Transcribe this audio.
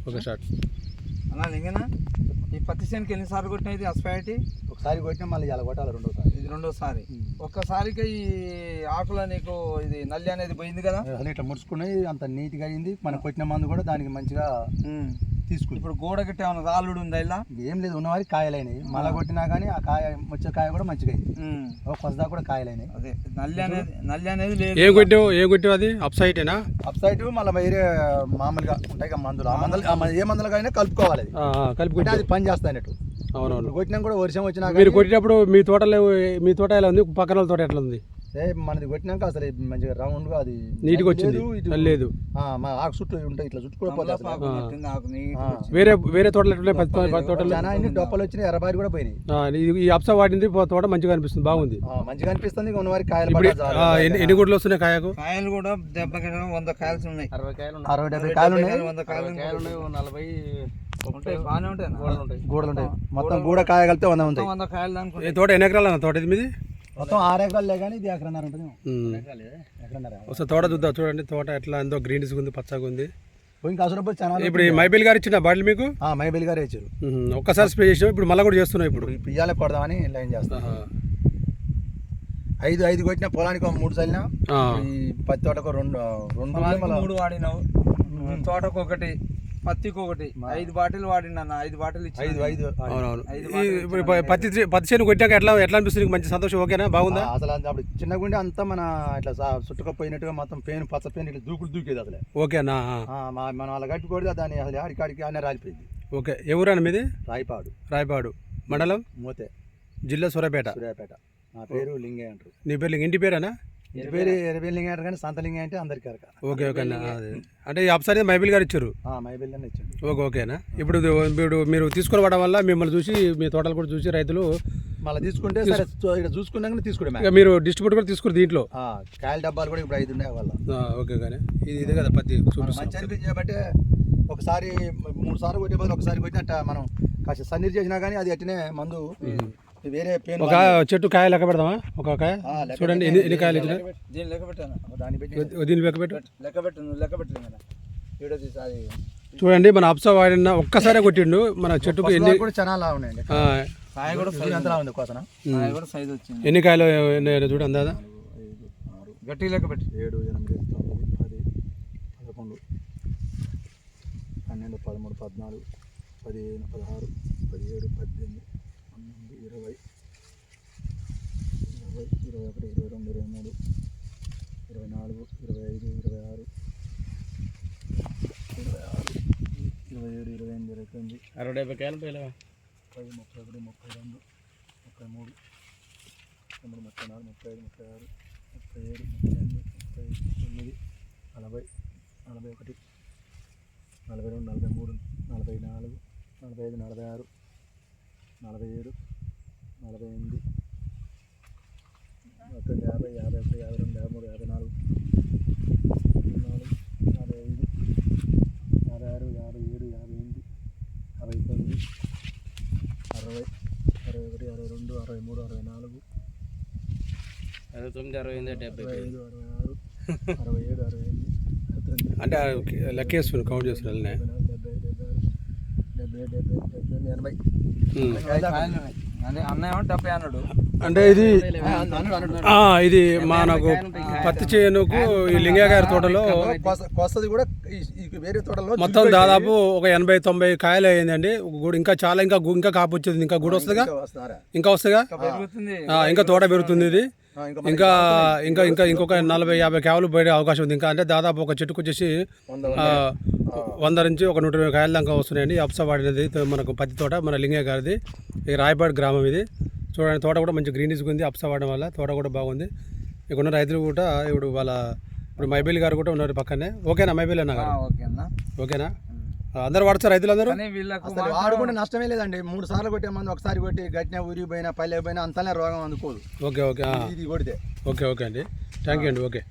Okay start అలా లింగనా ఈ పత్తి చేనుకి ఎన్నిసార్లు కొట్టినా ఇది అస్పాయిటీ? ఒకసారి కొట్టినా మళ్ళీ ఇలా కొట్టాలి రెండోసారి. ఇది రెండోసారి. ఒక్కసారికి ఈ ఆకుల నీకు ఇది నల్లి అనేది పోయింది కదా, అసలు ఇట్లా ముడుచుకుని అంత నీట్గా అయింది. మనం కొట్టిన మందు కూడా దానికి మంచిగా తీసుకుంది. ఇప్పుడు గోడ గట్టి ఏమైనా రాళ్ళుడు ఉందా ఇలా? ఏం లేదు, ఉన్నవారికి కాయలైనాయి. మళ్ళీ కొట్టినా కానీ ఆ కాయ వచ్చే కాయ కూడా మంచిగా అయింది. కొసదా కూడా కాయలైనాయి. అదే నల్లి అనేది లేదు. ఏం కొట్టావు అది అప్ సైటేనా? అప్ సైడ్ మళ్ళీ వేరే మామూలుగా ఉంటాయి కదా మందులు. ఆ మందులు ఏ మందులకైనా కలుపుకోవాలి. కలుపుకుంటే అది పని చేస్తాయి అన్నట్టు. అవునవును. కొట్టినా కూడా వర్షం వచ్చినా మీరు కొట్టినప్పుడు మీ తోట ఎలా ఉంది, పక్కన వాళ్ళ తోట ఎట్లా ఉంది? మనది కొట్టినాక అసలు మంచిగా రౌండ్ గా అది నీట్గా వచ్చింది. లేదు ఆకు చుట్టూ ఉంటాయి, ఇట్లా చుట్టుకోకపోతే వేరే తోటలు ఎట్లున్నాయి? తోటలు డొప్పలు వచ్చినాయి, ఎర్రబారి కూడా పోయినాయి. ఈ అప్సా వాడింది తోట మంచిగా అనిపిస్తుంది, బాగుంది. మంచిగా అనిపిస్తుంది. ఉన్నవారికి కాయలు ఎన్ని గుడ్లు వస్తున్నాయి? కాయలు కూడా 100 కాయలు ఉన్నాయి. 60-70 కాయలు ఉన్నాయి. 100 కాయలు ఉన్నాయి. 40 ఉంటాయి, బాగానే ఉంటాయి. గూడలు ఉంటాయి. మొత్తం గూడ కాయ కలిపితే 100 ఉంటాయి. 100 కాయలు దానికి. తోట ఎన్ని ఎకరాలు తోట ఇది మీది? మొత్తం 6 ఎకరాలే కానీ ఇది ఎకరన్నర ఉంటుంది. ఒకసారి తోట చూద్దాం, చూడండి తోట ఎట్లా ఎంతో గ్రీన్గా ఉంది, పచ్చగా ఉంది. ఇంకా అసలు ఇప్పుడు మైబేల్ గారు ఇచ్చిన బాటిల్ మీకు? మైబేల్ గారు ఇచ్చారు. ఒక్కసారి స్ప్రే చేసాం, ఇప్పుడు మళ్ళీ కూడా చేస్తున్నాం. ఇప్పుడు పియ్యాలే కొడదామని లైన్ చేస్తాం. 5 కొట్టిన పొలానికి 3 చల్లినా. ఈ పత్తి తోటకు 2 వాడినావు, తోటకు 1, పత్తికి 1, 5 బాటిల్ వాడినా. 5 బాటిల్ ఇచ్చి 5. అవునవును. పత్తి చేను కొట్టాక ఎట్లా అనిపిస్తుంది? మంచి సంతోషం, ఓకేనా? బాగుందా? అసలు అప్పుడు చిన్న గుండె అంతా మన ఇట్లా చుట్టుకపోయినట్టుగా మొత్తం పేను పచ్చ పేను ఇట్లా దూకేది అసలు. ఓకేనా? మనం అలా కట్టుకోడు దాన్ని అసలు ఆడికాడికి అనే రాలిపోయింది. ఓకే. ఎవరన్నా మీది? రాయపాడు మండలం మోతే, జిల్లా సూర్యాపేట. నా పేరు లింగే అంటారు. నీ పేరు ఇంటి పేరేనా? ఇంటి పేరు ఎరవేలింగే అంటారు కానీ సంత లింగే అంటే అందరికీ అరక. ఓకే అంటే ఈ అప్సారి మైబిల్ గారు ఇచ్చారు. మైబిల్ గారు ఇచ్చారు. ఓకేనా? ఇప్పుడు మీరు తీసుకురావడం వల్ల మిమ్మల్ని చూసి, మీ తోటలు కూడా చూసి రైతులు మళ్ళీ తీసుకుంటే సరే ఇక్కడ చూసుకున్నాక తీసుకుంటే మీరు డిస్ట్రిబ్యూటర్ కూడా తీసుకుని దీంట్లో కాయల డబ్బాలు కూడా ఇప్పుడు 5 ఉన్నాయి వాళ్ళ. ఓకే. కానీ ఇదే కదా పత్తి మంచి అనిపించింది. బట్టే ఒకసారి 3 సార్లు కొట్టే బదులు ఒకసారి కొట్టినట్ట మనం కాస్త సన్నీరు చేసినా కానీ అది అట్టినే మందు వేరే పేను. ఒక చెట్టు కాయ లెక్క పెడదామా? ఒక కాయ చూడండి ఎన్ని కాయలు ఇచ్చిన. దీన్ని లెక్క పెట్టాను, దీన్ని లెక్క పెట్టు. లెక్క పెట్టింది. చూడండి మన అప్సా వాడిన ఒక్కసారి కొట్టిండు మన చెట్టుకు. ఎన్ని కూడా చాలా ఉన్నాయండి. కాయ కూడా అంతలా ఉంది. కోతన కాయ కూడా సైజ్ వచ్చింది. ఎన్ని కాయలు చూడండి అందాదా. గట్టి లెక్క పెట్టి 7, 8, 9, 10, 11, 12, 13, 14, 15, 16, 17, 18, 19, 20, 21, 22, 23, 24, 25, 26, 27, 28, 29, 60-70 కాయలు పోయలేవా? 31, 32, 33, 34, 35, 36, 37, 38, 39, 40, 41, 42, 43, 44, 45, 46, 47, 48, 50, 51, 52, 53, 54, 55, 56, 57, 58, 59, 60, 61, 62, 63, 64, 69, 70, 65, 66, 67, 68, అంటే లెక్కేసుకుని కౌంట్ చేసుకుని 70, అదే అన్నయ్య 70 అన్నాడు. అంటే ఇది మనకు పత్తి చేనుకు ఈ లింగయ్య గారి తోటలో కొస్తది కూడా వేరే తోటలో మొత్తం దాదాపు ఒక 80-90 కాయలు అయ్యిందండి. ఇంకా చాలా ఇంకా కాపు వచ్చేది. ఇంకా గుడి వస్తుందిగా, ఇంకా వస్తుందిగా, ఇంకా తోట పెరుగుతుంది. ఇది ఇంకా ఇంకొక 40-50 కాయలు పోయే అవకాశం ఉంది. ఇంకా అంటే దాదాపు ఒక చెట్టుకు వచ్చేసి 100 నుంచి 120 కాయల దాకా వస్తున్నాయండి. అప్సా వాడినది మనకు పత్తి తోట, మన లింగయ్య గారిది. ఈ రాయపాడు గ్రామం ఇది. చూడండి తోట కూడా మంచి గ్రీనిష్గా ఉంది. అప్సా వాడడం వల్ల తోట కూడా బాగుంది. ఇక్కడ ఉన్న రైతులు కూడా ఇప్పుడు మైబేల్ గారు కూడా ఉన్నారు పక్కనే. ఓకేనా మైబేల్ అన్న గారు? ఓకేనా? అందరు వాడచ్చు రైతులందరూ? వాడుకుంటే నష్టమే లేదండి. 3 సార్లు కొట్టే మంది ఒకసారి కొట్టి గట్టిన ఊరిపోయినా పల్లె పోయినా అంతనే రోగం అందుకోదు. ఓకే. ఇది కొడితే ఓకే అండి. థ్యాంక్ యూ అండి. ఓకే.